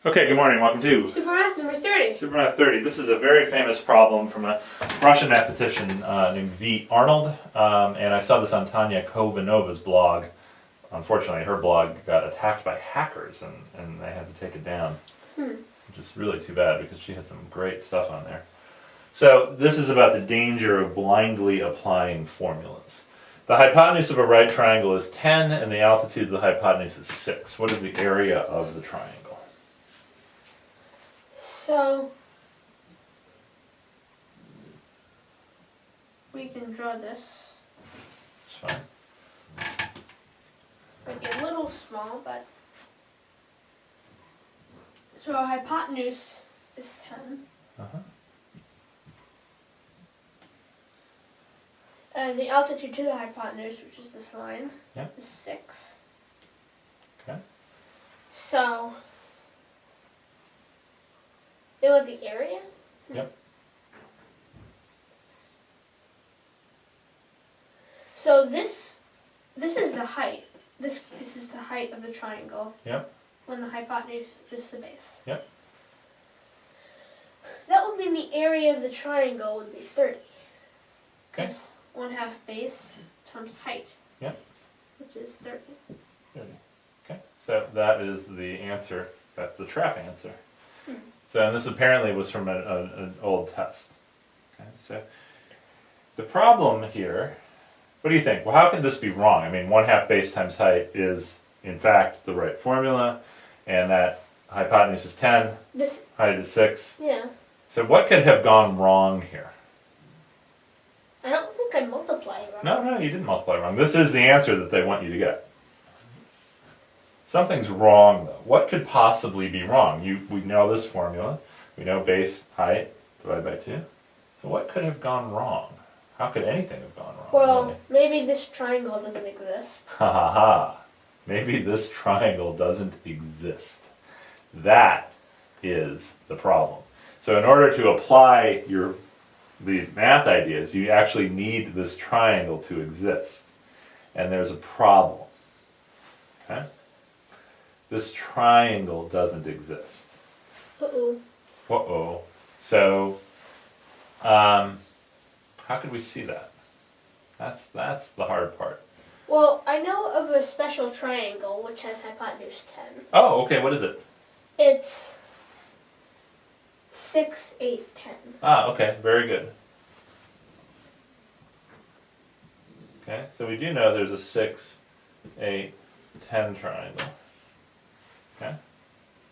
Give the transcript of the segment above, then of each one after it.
Okay, good morning. Welcome to SuperMath number 30. SuperMath30. This is a very famous problem from a Russian mathematician named Arnold, and I saw this on Tanya Kovanova's blog. Unfortunately, her blog got attacked by hackers, and they had to take it down, which is really too bad because she has some great stuff on there. So this is about the danger of blindly applying formulas. The hypotenuse of a right triangle is 10, and the altitude of the hypotenuse is 6. What is the area of the triangle? So we can draw this. It's fine. Might be a little small, but so our hypotenuse is 10. And the altitude to the hypotenuse, which is this line, is 6. Okay. So they want the area? Yep. So this is the height. This is the height of the triangle. Yep. When the hypotenuse is the base. Yep. That would mean the area of the triangle would be 30. Okay. 1/2 base times height. Yep. Which is 30. 30. Okay. So that is the answer. That's the trap answer. So, and this apparently was from an old test. Okay. So the problem here, what do you think? Well, how could this be wrong? I mean, 1/2 base times height is in fact the right formula, and that hypotenuse is 10, height is 6. Yeah. So what could have gone wrong here? I don't think I multiplied wrong. No, you didn't multiply wrong. This is the answer that they want you to get. Something's wrong, though. What could possibly be wrong? We know this formula. We know base, height, divided by 2. So what could have gone wrong? How could anything have gone wrong? Well, really? maybe this triangle doesn't exist. Ha ha ha. Maybe this triangle doesn't exist. That is the problem. So in order to apply the math ideas, you actually need this triangle to exist. And there's a problem. Okay? This triangle doesn't exist. Uh-oh. Uh-oh. So, how could we see that? That's the hard part. Well, I know of a special triangle which has hypotenuse 10. Oh, okay, what is it? It's 6, 8, 10. Ah, okay, very good. Okay, so we do know there's a 6, 8, 10 triangle. Okay,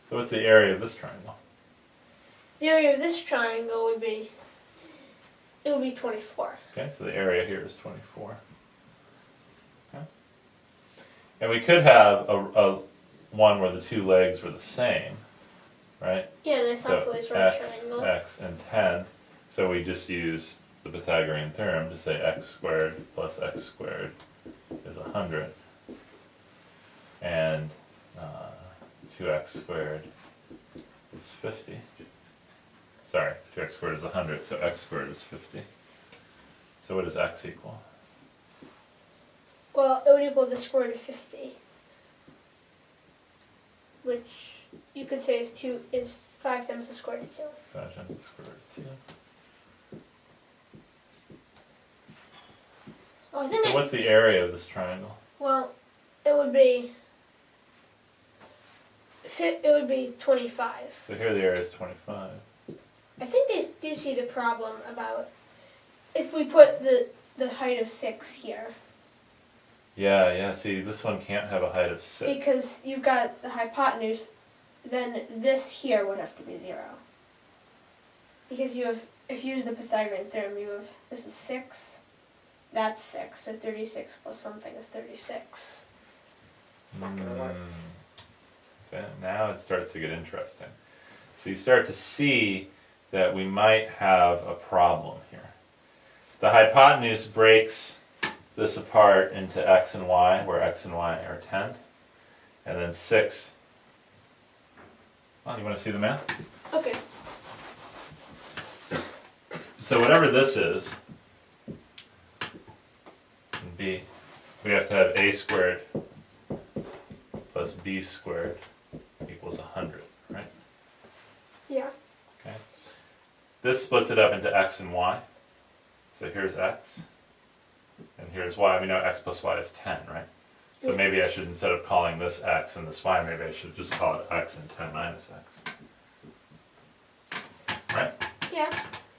so what's the area of this triangle? The area of this triangle would be 24. Okay, so the area here is 24. Okay, and we could have a one where the two legs were the same, right? Yeah, an isosceles right triangle. X, and 10. So we just use the Pythagorean theorem to say x squared plus x squared is 100. And 2x squared is 50. Sorry, 2x squared is 100, so x squared is 50. So what does x equal? Well, it would equal the square root of 50. Which you could say is 5 times the square root of 2. 5 times the square root of 2. Oh, I think So what's the area of this triangle? Well, it would be 25. So here the area is 25. I think I do see the problem about if we put the height of 6 here. Yeah, see, this one can't have a height of 6. Because you've got the hypotenuse, then this here would have to be 0. Because if you use the Pythagorean theorem, this is 6, that's 6, so 36 plus something is 36. It's not going to work. So now it starts to get interesting. So you start to see that we might have a problem here. The hypotenuse breaks this apart into x and y, where x and y are 10. And then 6. Well, you want to see the math? Okay. So whatever this is, b, we have to have a squared plus b squared equals 100, right? This splits it up into x and y. So here's x, and here's y. We know x plus y is 10, right? So Yeah. maybe I should, instead of calling this x and this y, maybe I should just call it x and 10 minus x. Right? Yeah.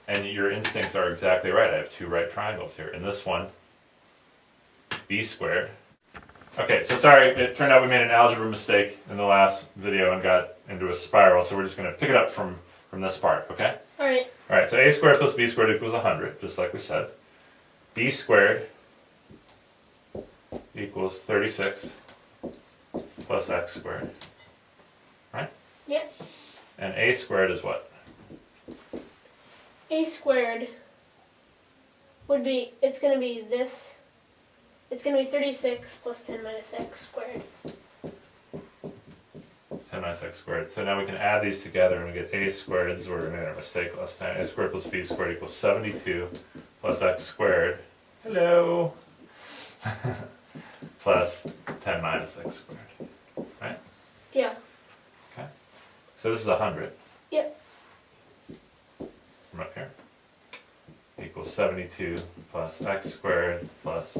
And your instincts are exactly right. I have two right triangles here. In this one, b squared. Okay, so sorry, it turned out we made an algebra mistake in the last video and got into a spiral, so we're just going to pick it up from this part, okay? Alright. Alright, so a squared plus b squared equals 100, just like we said. B squared equals 36 plus x squared, right? Yep. And a squared is what? A squared would be, it's going to be this, it's going to be 36 plus 10 minus x squared. 10 minus x squared. So now we can add these together and we get a squared. This is where we made our mistake last time. A squared plus b squared equals 72 plus x squared. Hello! Plus 10 minus x squared. Right? Yeah. Okay. So this is 100. Yep. From up here. Equals 72 plus x squared plus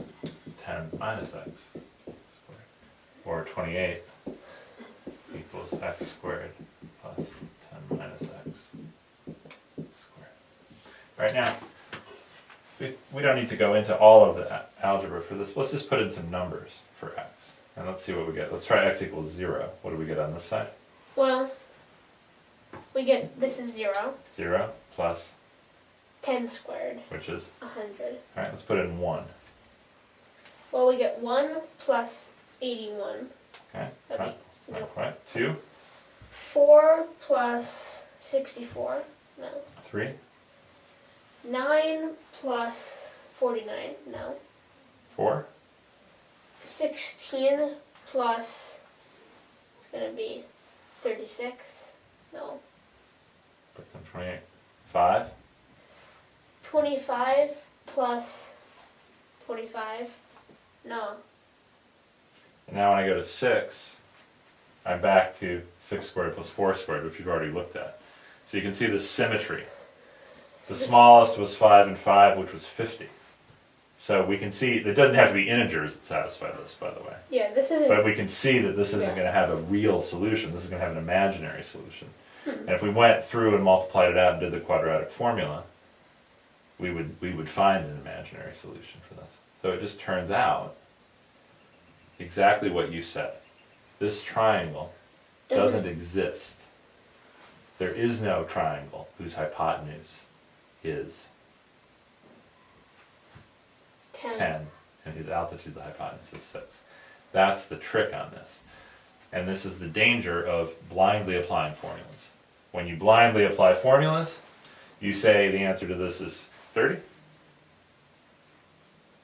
10 minus x squared. Or 28 equals x squared plus 10 minus x squared. Right now, we don't need to go into all of the algebra for this. Let's just put in some numbers for x. And let's see what we get. Let's try x equals 0. What do we get on this side? Well, we get, this is 0. 0 plus, 10 squared, which is, 100. alright, let's put in 1. Well, we get 1 plus 81. Okay, That'd right, be, not no. quite. 2, 4 plus 64. No. 3, 9 plus 49. No. 4, 16 plus, it's going to be 36. No. put in 28. 5, 25 plus 45. No. and now when I go to 6, I'm back to 6 squared plus 4 squared, which we've already looked at. So you can see the symmetry. The smallest was 5 and 5, which was 50. So we can see, it doesn't have to be integers that satisfy this, by the way. Yeah, this isn't. But we can see that this isn't Yeah. going to have a real solution. This is going to have an imaginary solution. And if we went through and multiplied it out and did the quadratic formula, we would find an imaginary solution for this. So it just turns out exactly what you said. This triangle doesn't exist. There is no triangle whose hypotenuse is 10 and whose altitude, the hypotenuse, is 6. That's the trick on this. And this is the danger of blindly applying formulas. When you blindly apply formulas, you say the answer to this is 30.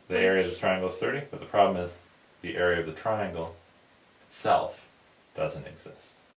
The area of this triangle is 30, but the problem is the area of the triangle itself doesn't exist.